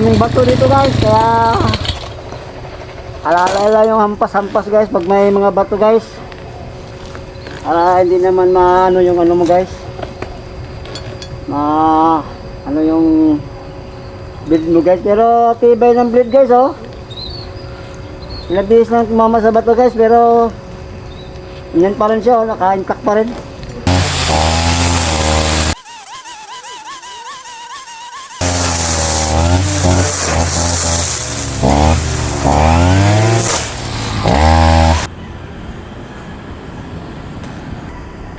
daming bato dito guys, kaya alala yung hampas-hampas guys pag may mga bato guys, para hindi naman maano yung ano mo guys, ano yung blade mo guys. Pero tibay ng blade guys, oh. Ilang bilis lang tumama sa bato guys, pero yan pa rin siya, oh, naka-intact pa rin.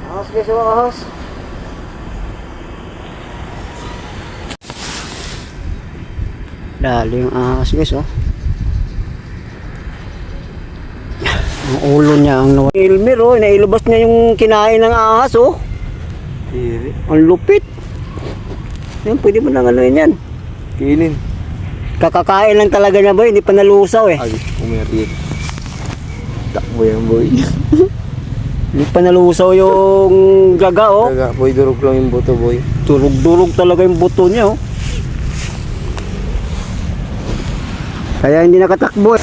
Ahos guys, oh, ahos. Dali yung ahos guys, oh. Ang ulo niya ang nawala. Elmer, oh, nailabas niya yung kinain ng ahas, oh. Ang lupit. Yan, pwede mo nang ano yan. Kainin. Kakakain lang talaga niya, boy, hindi pa nalusaw eh. Ay, umirit. Takbo yan, boy. Hindi pa nalusaw yung gaga, oh. Taga, boy, durog lang yung buto, boy. Durog-durog talaga yung buto niya, oh. Kaya hindi nakatakbo eh.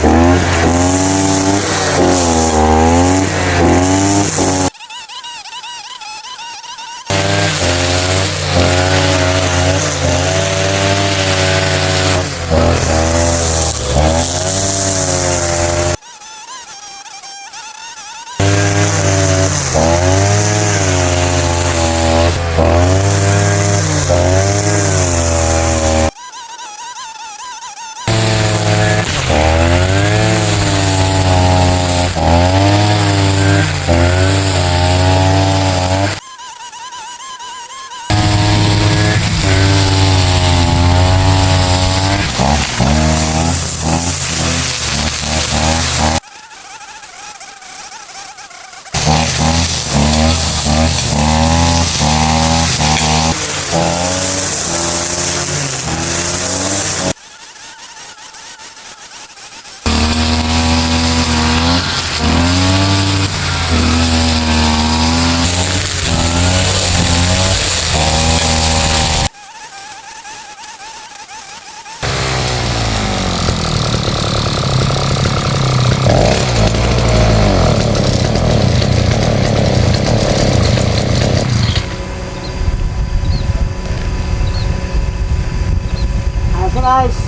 Guys,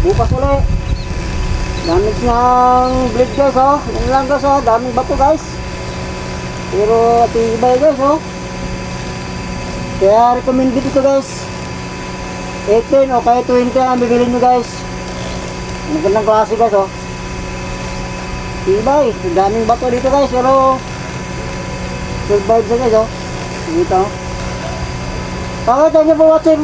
bukas ulit. Damage ng blade guys, oh. Yan lang guys, oh. Daming bato guys, pero tibay guys, oh. Kaya recommended ito guys. 18 o kaya 20 ang bibilin nyo guys. Ang gandang klase guys, oh. Tibay, daming bato dito guys, pero survive siya guys, oh. Dito, oh. Okay, thank you for watching.